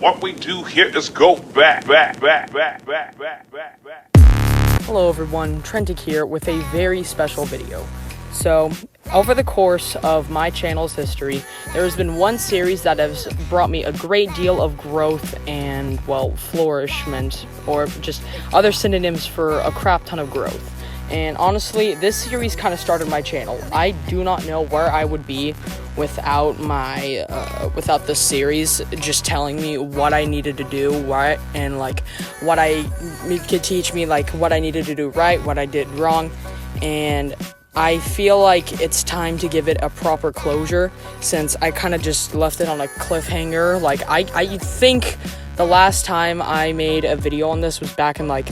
What we do here is go back. Hello everyone, Trentic here with a very special video. So, over the course of my channel's history, there has been one series that has brought me a great deal of growth and, well, flourishment, or just other synonyms for a crap ton of growth. And honestly, this series kind of started my channel. I do not know where I would be without without this series just telling me what I needed to do, what could teach me like what I needed to do right, what I did wrong, and I feel like it's time to give it a proper closure since I kind of just left it on a cliffhanger. Like I think the last time I made a video on this was back in like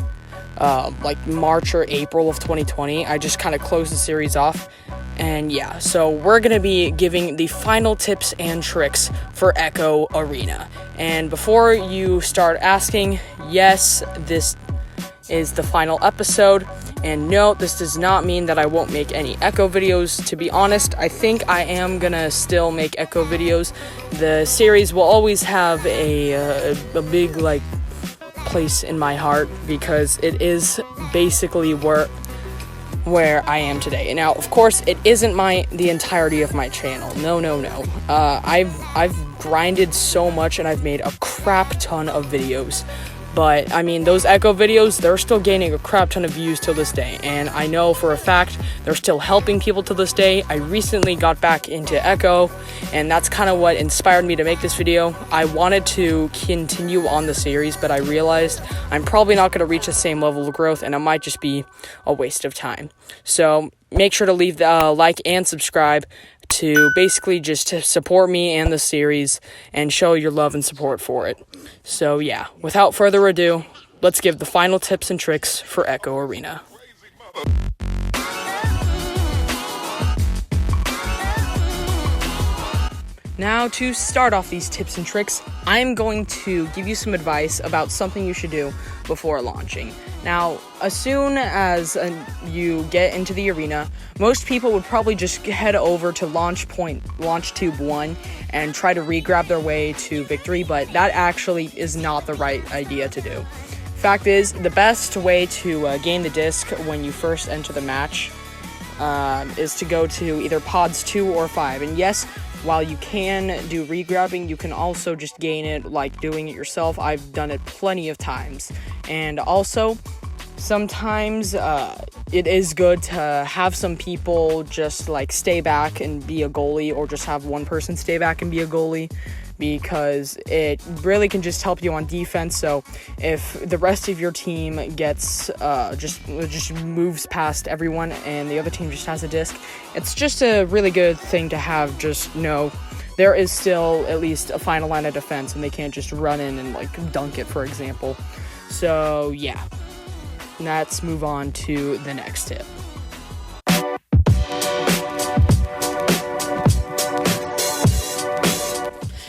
March or April of 2020. I just kind of closed the series off. And yeah, so we're going to be giving the final tips and tricks for Echo Arena. And before you start asking, yes, this is the final episode. And no, this does not mean that I won't make any Echo videos. To be honest, I think I am going to still make Echo videos. The series will always have a big, place in my heart because it is basically where I am today. Now, of course, it isn't the entirety of my channel. No. I've grinded so much and I've made a crap ton of videos. But, I mean, those Echo videos, they're still gaining a crap ton of views till this day. And I know for a fact they're still helping people to this day. I recently got back into Echo, and that's kind of what inspired me to make this video. I wanted to continue on the series, but I realized I'm probably not going to reach the same level of growth, and it might just be a waste of time. So, make sure to leave the like and subscribe to basically just to support me and the series and show your love and support for it. So yeah, without further ado, let's give the final tips and tricks for Echo Arena. Now, to start off these tips and tricks, I'm going to give you some advice about something you should do before launching. Now, as soon as you get into the arena, most people would probably just head over to launch tube 1 and try to re-grab their way to victory, but that actually is not the right idea to do. Fact is, the best way to gain the disc when you first enter the match is to go to either pods 2 or 5, and yes, while you can do re-grabbing, you can also just gain it like doing it yourself. I've done it plenty of times. And also, sometimes it is good to have some people just like stay back and be a goalie, or just have one person stay back and be a goalie, because it really can just help you on defense. So if the rest of your team gets just moves past everyone and the other team just has a disc, it's just a really good thing to have. Just know there is still at least a final line of defense and they can't just run in and dunk it, for example. So yeah, let's move on to the next tip.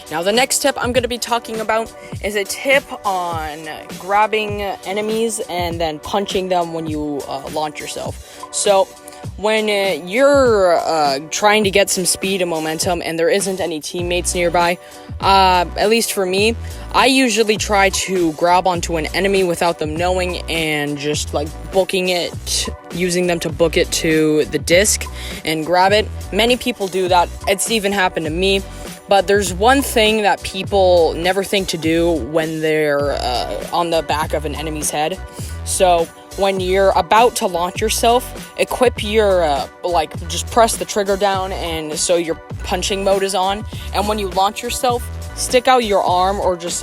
Now, the next tip I'm going to be talking about is a tip on grabbing enemies and then punching them when you launch yourself. So, when you're trying to get some speed and momentum and there isn't any teammates nearby, at least for me, I usually try to grab onto an enemy without them knowing and just booking it, using them to book it to the disc and grab it. Many people do that. It's even happened to me. But there's one thing that people never think to do when they're on the back of an enemy's head. So when you're about to launch yourself, equip your, just press the trigger down, and so your punching mode is on. And when you launch yourself, stick out your arm or just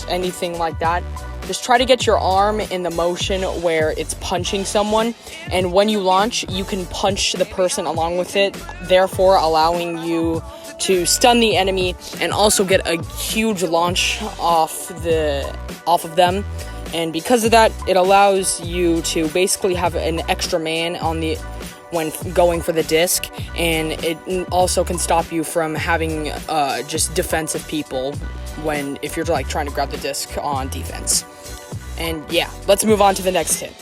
anything like that. Just try to get your arm in the motion where it's punching someone, and when you launch, you can punch the person along with it, therefore allowing you to stun the enemy and also get a huge launch off of them. And because of that, it allows you to basically have an extra man when going for the disc, and it also can stop you from having just defensive people if you're trying to grab the disc on defense. And yeah, let's move on to the next tip.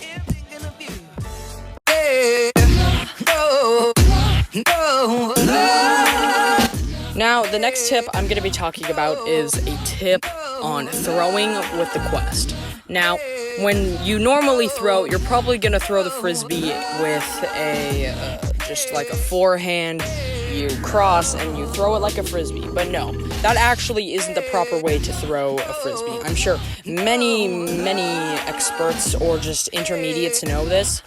Now, the next tip I'm going to be talking about is a tip on throwing with the quest. Now, when you normally throw, you're probably going to throw the frisbee with a just like a forehand. You cross and you throw it like a frisbee, but no, that actually isn't the proper way to throw a frisbee. I'm sure many experts or just intermediates know this,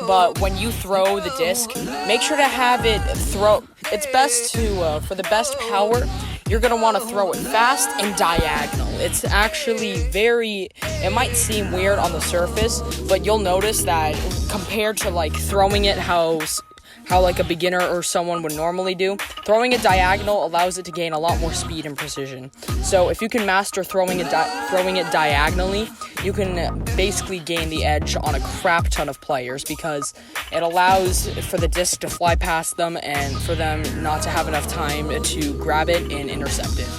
but when you throw the disc, make sure to have it throw. It's best to for the best power, you're gonna want to throw it fast and diagonal. It's actually it might seem weird on the surface, but you'll notice that compared to like throwing it how like a beginner or someone would normally do, throwing it diagonal allows it to gain a lot more speed and precision. So if you can master throwing it diagonally, you can basically gain the edge on a crap ton of players, because it allows for the disc to fly past them and for them not to have enough time to grab it and intercept it.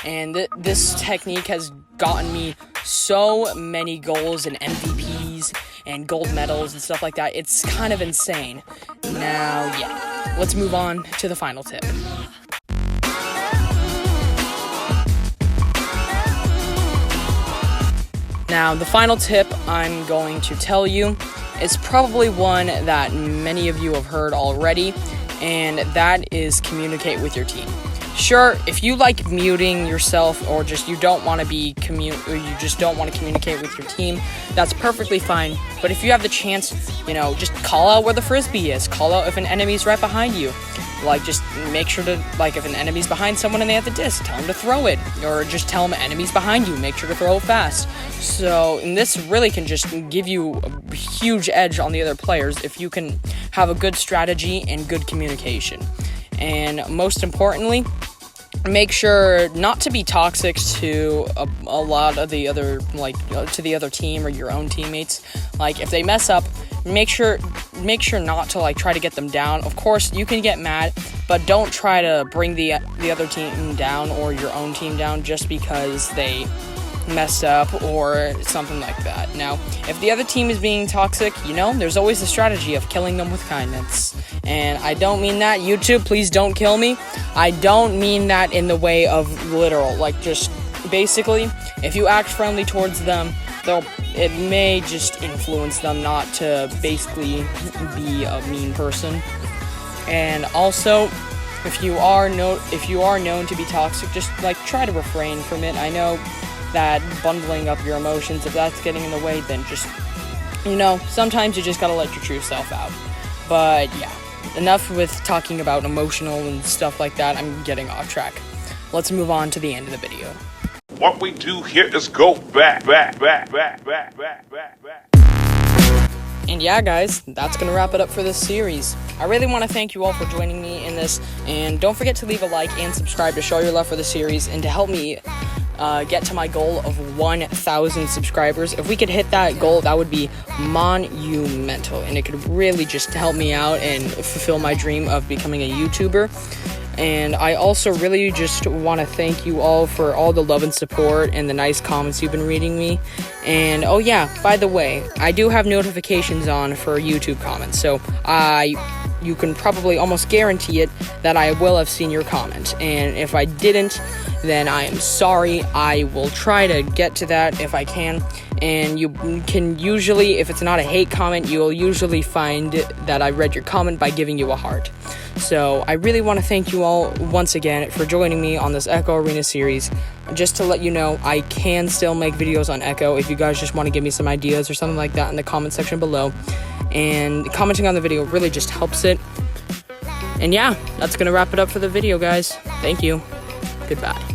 And this technique has gotten me so many goals and MVPs and gold medals and stuff like that. It's kind of insane. Now, yeah, let's move on to the final tip. Now, the final tip I'm going to tell you is probably one that many of you have heard already, and that is communicate with your team. Sure, if you like muting yourself or just you don't want to communicate with your team, that's perfectly fine. But if you have the chance, just call out where the frisbee is. Call out if an enemy's right behind you. Like, just make sure to, like, if an enemy's behind someone and they have the disc, tell them to throw it. Or just tell them enemies behind you, make sure to throw it fast. So, and this really can just give you a huge edge on the other players if you can have a good strategy and good communication. And most importantly, make sure not to be toxic to a lot of the other, to the other team or your own teammates. Like, if they mess up, make sure not to, try to get them down. Of course, you can get mad, but don't try to bring the other team down or your own team down just because they messed up or something like that. Now, if the other team is being toxic, there's always the strategy of killing them with kindness. And I don't mean that, YouTube, please don't kill me. I don't mean that in the way of literal, just basically, if you act friendly towards them, it may just influence them not to basically be a mean person. And also, if you are known to be toxic, just try to refrain from it. I know that bundling up your emotions, if that's getting in the way, then just, sometimes you just gotta let your true self out. But yeah, enough with talking about emotional and stuff like that. I'm getting off track. Let's move on to the end of the video. What we do here is go back. And yeah, guys, that's going to wrap it up for this series. I really want to thank you all for joining me in this, and don't forget to leave a like and subscribe to show your love for the series and to help me get to my goal of 1,000 subscribers. If we could hit that goal, that would be monumental, and it could really just help me out and fulfill my dream of becoming a YouTuber. And I also really just want to thank you all for all the love and support and the nice comments you've been reading me. And oh yeah, by the way, I do have notifications on for YouTube comments, so you can probably almost guarantee it that I will have seen your comment. And if I didn't, then I am sorry. I will try to get to that if I can. And you can usually, if it's not a hate comment, you'll usually find that I read your comment by giving you a heart. So I really want to thank you all once again for joining me on this Echo Arena series. Just to let you know, I can still make videos on Echo if you guys just want to give me some ideas or something like that in the comment section below. And commenting on the video really just helps it. And yeah, that's going to wrap it up for the video, guys. Thank you. Goodbye.